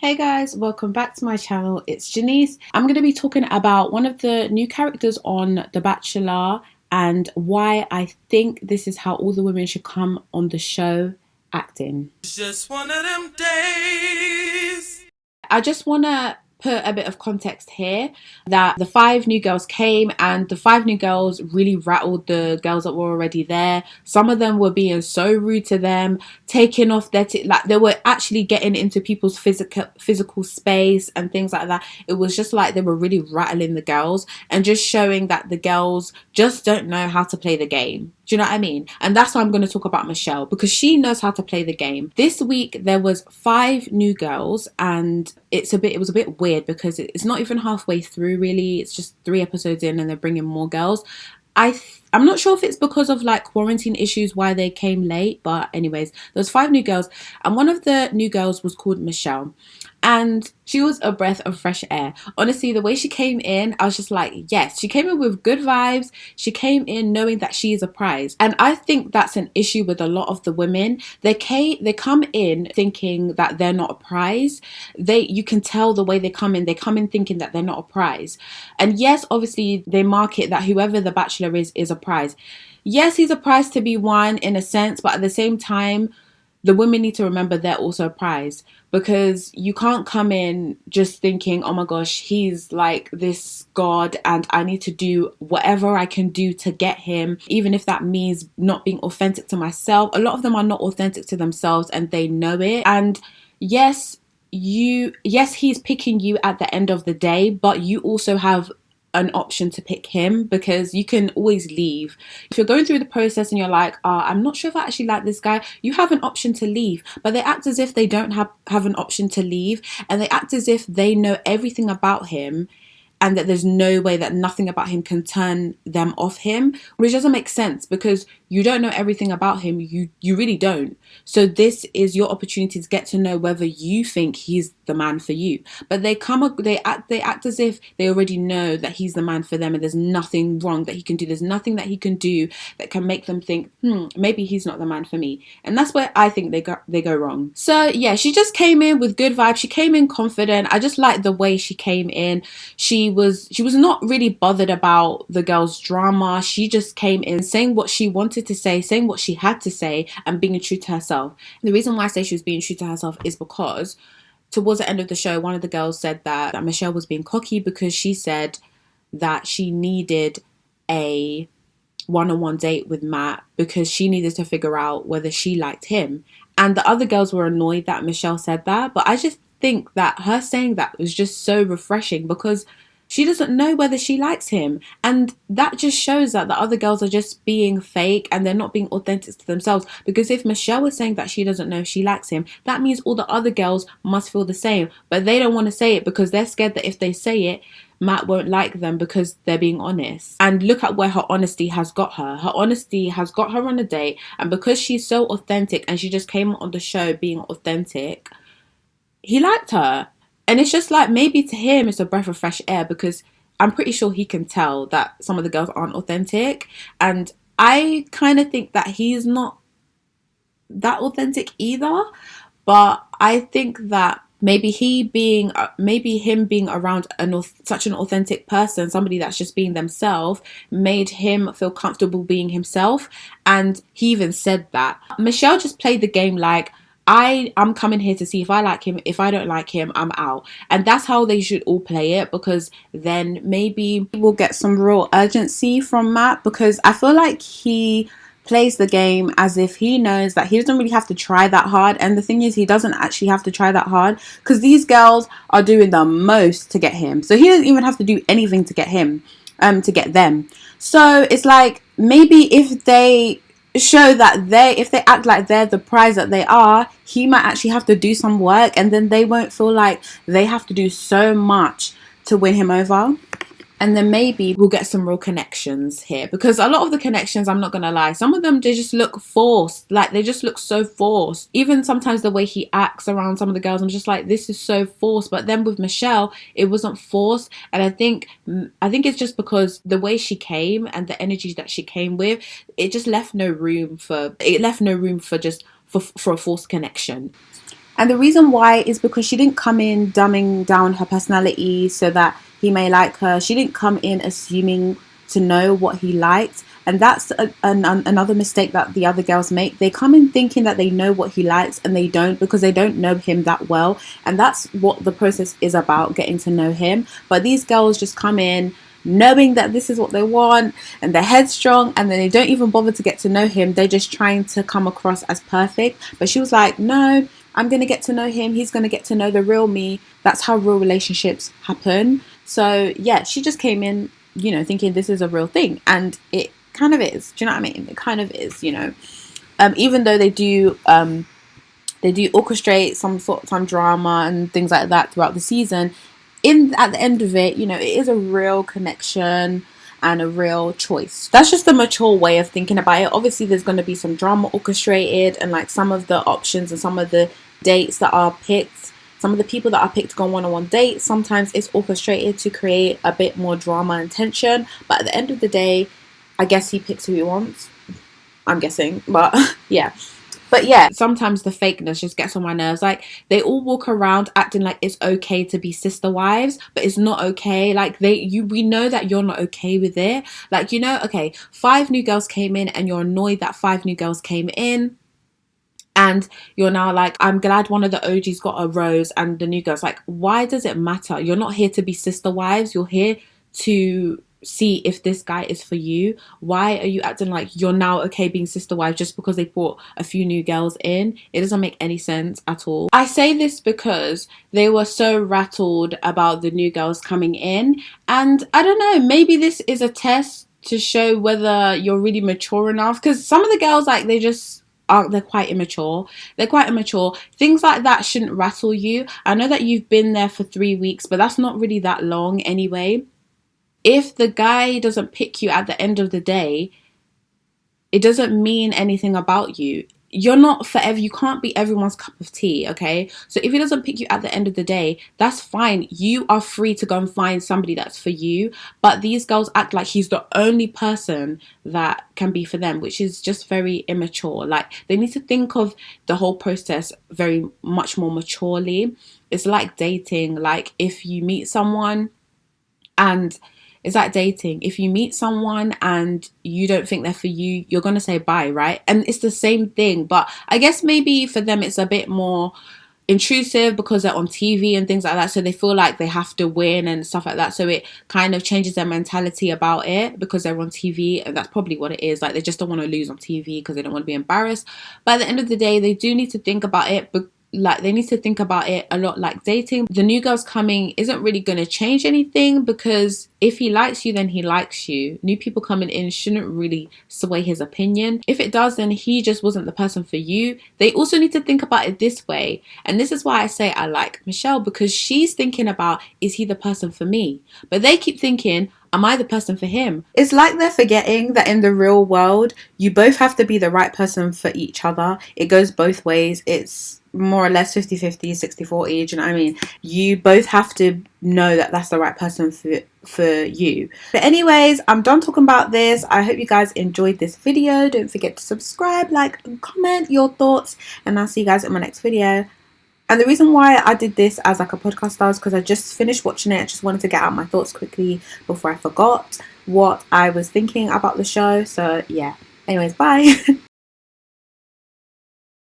Hey guys, welcome back to my channel. It's Jheniecee. I'm going to be talking about one of the new characters on The Bachelor and why I think this is how all the women should come on the show acting. It's just one of them days. I just want to put a bit of context here that the five new girls came and the five new girls really rattled the girls that were already there. Some of them were being so rude to them, taking off their like they were actually getting into people's physical space and things like that. It was just like they were really rattling the girls and just showing that the girls just don't know how to play the game. Do you know what I mean? And that's why I'm going to talk about Michelle, because she knows how to play the game. This week there was five new girls, and it was a bit weird because it's not even halfway through really. It's just 3 episodes in and they're bringing more girls. I'm not sure if it's because of like quarantine issues why they came late, but anyways, there's five new girls, and one of the new girls was called Michelle, and she was a breath of fresh air. Honestly, the way she came in, I was just like, yes, she came in with good vibes. She came in knowing that she is a prize, and I think that's an issue with a lot of the women. They come in thinking that they're not a prize. You can tell the way they come in. They come in thinking that they're not a prize, and yes, obviously they market that whoever the bachelor is a prize. Yes, he's a prize to be won in a sense, but at the same time, the women need to remember they're also a prize, because you can't come in just thinking, oh my gosh, he's like this god and I need to do whatever I can do to get him, even if that means not being authentic to myself. A lot of them are not authentic to themselves and they know it. And yes, he's picking you at the end of the day, but you also have an option to pick him, because you can always leave. If you're going through the process and you're like, I'm not sure if I actually like this guy, you have an option to leave. But they act as if they don't have an option to leave, and they act as if they know everything about him and that there's no way that nothing about him can turn them off him, which doesn't make sense, because you don't know everything about him. You really don't. So this is your opportunity to get to know whether you think he's the man for you. But they act as if they already know that he's the man for them and there's nothing wrong that he can do. There's nothing that he can do that can make them think, maybe he's not the man for me. And that's where I think they go wrong. So yeah, she just came in with good vibes. She came in confident. I just liked the way she came in. She was not really bothered about the girls' drama. She just came in saying what she wanted to say, saying what she had to say, and being true to herself. The reason why I say she was being true to herself is because towards the end of the show, one of the girls said that Michelle was being cocky because she said that she needed a one-on-one date with Matt because she needed to figure out whether she liked him. And the other girls were annoyed that Michelle said that, but I just think that her saying that was just so refreshing, because she doesn't know whether she likes him. And that just shows that the other girls are just being fake and they're not being authentic to themselves. Because if Michelle is saying that she doesn't know if she likes him, that means all the other girls must feel the same. But they don't want to say it because they're scared that if they say it, Matt won't like them because they're being honest. And look at where her honesty has got her. Her honesty has got her on a date. And because she's so authentic and she just came on the show being authentic, he liked her. And it's just like, maybe to him it's a breath of fresh air, because I'm pretty sure he can tell that some of the girls aren't authentic. And I kind of think that he's not that authentic either. But I think that maybe him being around such an authentic person, somebody that's just being themselves, made him feel comfortable being himself. And he even said that. Michelle just played the game like, I'm coming here to see if I like him. If I don't like him, I'm out. And that's how they should all play it, because then maybe we'll get some real urgency from Matt, because I feel like he plays the game as if he knows that he doesn't really have to try that hard. And the thing is, he doesn't actually have to try that hard, because these girls are doing the most to get him. So he doesn't even have to do anything to get him, to get them. So it's like, maybe if they show that if they act like they're the prize that they are, he might actually have to do some work, and then they won't feel like they have to do so much to win him over. And then maybe we'll get some real connections here, because a lot of the connections, I'm not gonna lie, some of them, they just look forced. Like, they just look so forced. Even sometimes the way he acts around some of the girls, I'm just like, this is so forced. But then with Michelle, it wasn't forced. And I think it's just because the way she came and the energy that she came with, it left no room for a forced connection. And the reason why is because she didn't come in dumbing down her personality so that he may like her. She didn't come in assuming to know what he liked. And that's another mistake that the other girls make. They come in thinking that they know what he likes, and they don't, because they don't know him that well. And that's what the process is about, getting to know him. But these girls just come in knowing that this is what they want, and they're headstrong, and then they don't even bother to get to know him. They're just trying to come across as perfect. But she was like, no, I'm going to get to know him. He's going to get to know the real me. That's how real relationships happen. So yeah, she just came in, thinking this is a real thing. And it kind of is. Do you know what I mean? It kind of is, even though they do orchestrate some drama and things like that throughout the season. At the end of it, it is a real connection and a real choice. That's just the mature way of thinking about it. Obviously, there's going to be some drama orchestrated, and like some of the options and some of the dates that are picked, some of the people that are picked to go on one-on-one dates, sometimes it's orchestrated to create a bit more drama and tension. But at the end of the day, I guess he picks who he wants. I'm guessing, but yeah. But yeah, sometimes the fakeness just gets on my nerves. Like, they all walk around acting like it's okay to be sister wives, but it's not okay. Like, we know that you're not okay with it. Like, okay, 5 new girls came in, and you're annoyed that 5 new girls came in. And you're now like, I'm glad one of the OGs got a rose, and the new girls, like, why does it matter? You're not here to be sister wives. You're here to see if this guy is for you. Why are you acting like you're now okay being sister wife just because they brought a few new girls in? It doesn't make any sense at all. I say this because they were so rattled about the new girls coming in, and I don't know, maybe this is a test to show whether you're really mature enough, because some of the girls, like, they're quite immature. Things like that shouldn't rattle you. I know that you've been there for 3 weeks, but that's not really that long anyway. If the guy doesn't pick you at the end of the day, it doesn't mean anything about you. You're not forever. You can't be everyone's cup of tea, okay? So if he doesn't pick you at the end of the day, that's fine. You are free to go and find somebody that's for you. But these girls act like he's the only person that can be for them, which is just very immature. Like, they need to think of the whole process very much more maturely. It's like dating. Like, if you meet someone and... It's like dating. If you meet someone and you don't think they're for you, you're going to say bye, right? And it's the same thing. But I guess maybe for them it's a bit more intrusive because they're on TV and things like that. So they feel like they have to win and stuff like that. So it kind of changes their mentality about it because they're on TV. And that's probably what it is. Like, they just don't want to lose on TV because they don't want to be embarrassed. But at the end of the day, they do need to think about it. Like, they need to think about it a lot like dating. The new girls coming isn't really going to change anything, because if he likes you, then he likes you. New people coming in shouldn't really sway his opinion. If it does, then he just wasn't the person for you. They also need to think about it this way. And this is why I say I like Michelle, because she's thinking about, is he the person for me? But they keep thinking, am I the person for him? It's like they're forgetting that in the real world, you both have to be the right person for each other. It goes both ways. It's more or less 50-50, 60-40, do you know what I mean? You both have to know that that's the right person for you. But anyways, I'm done talking about this. I hope you guys enjoyed this video. Don't forget to subscribe, like, and comment your thoughts, and I'll see you guys in my next video. And the reason why I did this as like a podcast style is because I just finished watching it. I just wanted to get out my thoughts quickly before I forgot what I was thinking about the show. So yeah, anyways, bye.